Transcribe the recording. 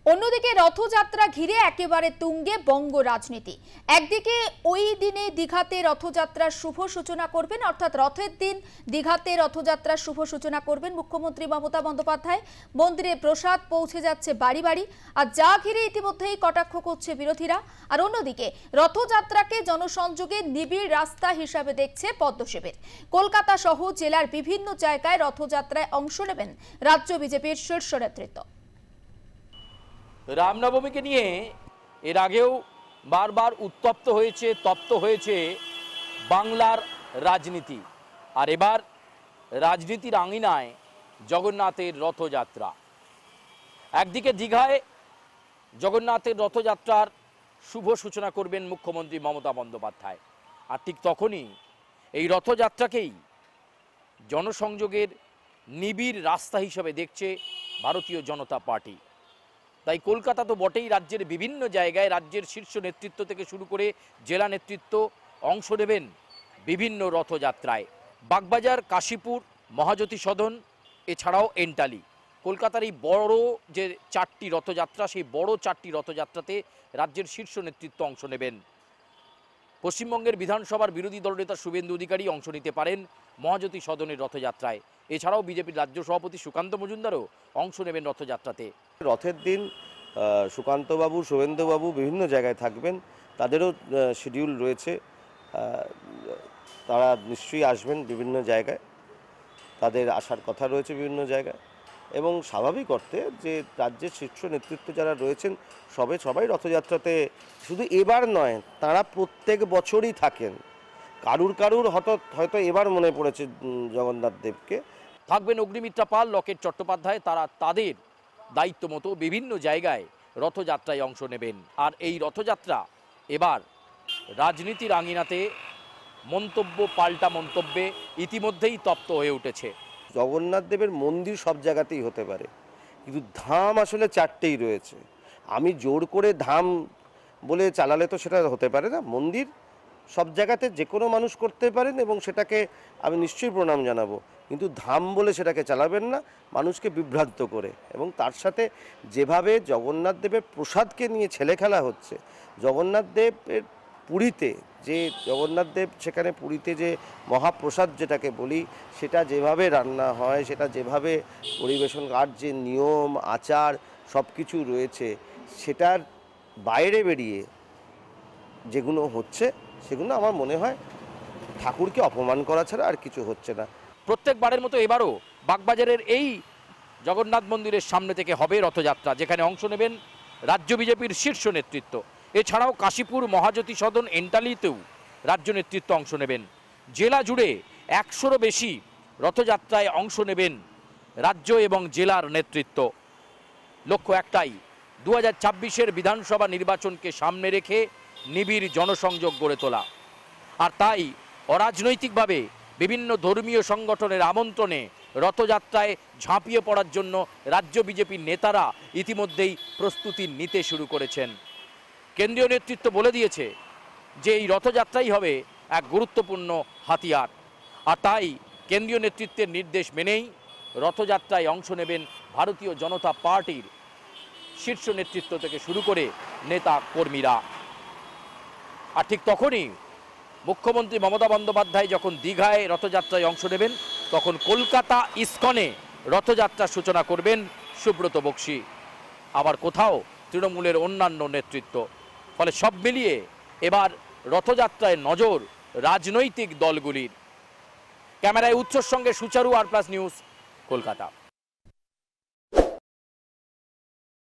অন্যদিকে রথযাত্রা ঘিরে একেবারে তুঙ্গে বঙ্গ রাজনীতি। একদিকে ওই দিনে দীঘাতে রথযাত্রার শুভ সূচনা করবেন, অর্থাৎ রথের দিন দীঘাতে রথযাত্রার শুভ সূচনা করবেন মুখ্যমন্ত্রী মমতা বন্দ্যোপাধ্যায়। মন্দিরে প্রসাদ পৌঁছে যাচ্ছে বাড়ি বাড়ি, আর যা ঘিরে ইতিমধ্যেই কটাক্ষ করছে বিরোধীরা। আর অন্যদিকে রথযাত্রাকে জনসংযোগের নিবিড় রাস্তা হিসাবে দেখছে পদ্মসেবের। কলকাতা সহ জেলার বিভিন্ন জায়গায় রথযাত্রায় অংশ নেবেন রাজ্য বিজেপির শীর্ষ নেতৃত্ব। রামনবমীকে নিয়ে এর আগেও বারবার উত্তপ্ত হয়েছে, তপ্ত হয়েছে বাংলার রাজনীতি। আর এবার রাজনীতির আঙিনায় জগন্নাথের রথযাত্রা। একদিকে দীঘায় জগন্নাথের রথযাত্রার শুভ সূচনা করবেন মুখ্যমন্ত্রী মমতা বন্দ্যোপাধ্যায়, আর ঠিক তখনই এই রথযাত্রাকেই জনসংযোগের নিবিড় রাস্তা হিসেবে দেখছে ভারতীয় জনতা পার্টি। তাই কলকাতা তো বটেই, রাজ্যের বিভিন্ন জায়গায় রাজ্যের শীর্ষ নেতৃত্ব থেকে শুরু করে জেলা নেতৃত্ব অংশ নেবেন বিভিন্ন রথযাত্রায়। বাগবাজার, কাশীপুর, মহাজ্যোতি সদন, এছাড়াও এন্টালি। কলকাতার এই বড় যে 4টি রথযাত্রা, সেই বড় 4টি রথযাত্রাতে রাজ্যের শীর্ষ নেতৃত্ব অংশ নেবেন। পশ্চিমবঙ্গের বিধানসভার বিরোধী দলনেতা শুভেন্দু অধিকারী অংশ নিতে পারেন মহাজ্যোতি সদনের রথযাত্রায়। এছাড়াও বিজেপির রাজ্য সভাপতি সুকান্ত মজুমদারও অংশ নেবেন রথযাত্রাতে। রথের দিন সুকান্তবাবু, শুভেন্দুবাবু বিভিন্ন জায়গায় থাকবেন, তাদেরও শিডিউল রয়েছে। তারা নিশ্চয়ই আসবেন বিভিন্ন জায়গায়, তাদের আসার কথা রয়েছে বিভিন্ন জায়গায়। এবং স্বাভাবিক অর্থে যে রাজ্যের শীর্ষ নেতৃত্ব যারা রয়েছেন সবাই রথযাত্রাতে, শুধু এবার নয়, তারা প্রত্যেক বছরই থাকেন। কারুর হয়তো এবার মনে পড়েছে জগন্নাথ দেবকে। থাকবেন অগ্নিমিত্রা পাল, লকেট চট্টোপাধ্যায়, তারা তাদের দায়িত্ব মতো বিভিন্ন জায়গায় রথযাত্রায় অংশ নেবেন। আর এই রথযাত্রা এবার রাজনীতির আঙিনাতে মন্তব্য পাল্টা মন্তব্যে ইতিমধ্যেই তপ্ত হয়ে উঠেছে। জগন্নাথ দেবের মন্দির সব জায়গাতেই হতে পারে, কিন্তু ধাম আসলে 4টেই রয়েছে। আমি জোর করে ধাম বলে চালালে তো সেটা হতে পারে না। মন্দির সব জায়গাতে যে কোনো মানুষ করতে পারেন এবং সেটাকে আমি নিশ্চয়ই প্রণাম জানাবো, কিন্তু ধাম বলে সেটাকে চালাবেন না মানুষকে বিভ্রান্ত করে। এবং তার সাথে যেভাবে জগন্নাথ দেবের প্রসাদকে নিয়ে ছেলে খেলা হচ্ছে, জগন্নাথ দেবের পুরীতে যে জগন্নাথ দেব, সেখানে পুরীতে যে মহাপ্রসাদ যেটাকে বলি, সেটা যেভাবে রান্না হয়, সেটা যেভাবে পরিবেশন, আর যে নিয়ম আচার সব কিছু রয়েছে, সেটার বাইরে বেরিয়ে যেগুলো হচ্ছে, সেগুলো আমার মনে হয় ঠাকুরকে অপমান করা ছাড়া আর কিছু হচ্ছে না। প্রত্যেকবারের মতো এবারও বাগবাজারের এই জগন্নাথ মন্দিরের সামনে থেকে হবে রথযাত্রা, যেখানে অংশ নেবেন রাজ্য বিজেপির শীর্ষ নেতৃত্ব। এছাড়াও কাশীপুর, মহাজ্যোতি সদন, এন্টালিতেও রাজ্য নেতৃত্ব অংশ নেবেন। জেলা জুড়ে 100রও বেশি রথযাত্রায় অংশ নেবেন রাজ্য এবং জেলার নেতৃত্ব। লক্ষ্য একটাই, 2024-এর বিধানসভা নির্বাচনকে সামনে রেখে নিবিড় জনসংযোগ গড়ে তোলা। আর তাই অরাজনৈতিকভাবে বিভিন্ন ধর্মীয় সংগঠনের আমন্ত্রণে রথযাত্রায় ঝাঁপিয়ে পড়ার জন্য রাজ্য বিজেপির নেতারা ইতিমধ্যেই প্রস্তুতি নিতে শুরু করেছেন। কেন্দ্রীয় নেতৃত্ব বলে দিয়েছে যে এই রথযাত্রাই হবে এক গুরুত্বপূর্ণ হাতিয়ার। আর তাই কেন্দ্রীয় নেতৃত্বের নির্দেশ মেনেই রথযাত্রায় অংশ নেবেন ভারতীয় জনতা পার্টির শীর্ষ নেতৃত্ব থেকে শুরু করে নেতা কর্মীরা। আর ঠিক তখনই মুখ্যমন্ত্রী মমতা বন্দ্যোপাধ্যায় যখন দীঘায় রথযাত্রায় অংশ নেবেন, তখন কলকাতা ইস্কনে রথযাত্রার সূচনা করবেন সুব্রত বক্সী। আবার কোথাও তৃণমূলের অন্যান্য নেতৃত্ব। ফলে সব মিলিয়ে এবার রথযাত্রায় নজর রাজনৈতিক দলগুলির। ক্যামেরায় উৎসর সঙ্গে সুচারু, আর প্লাস নিউজ, কলকাতা।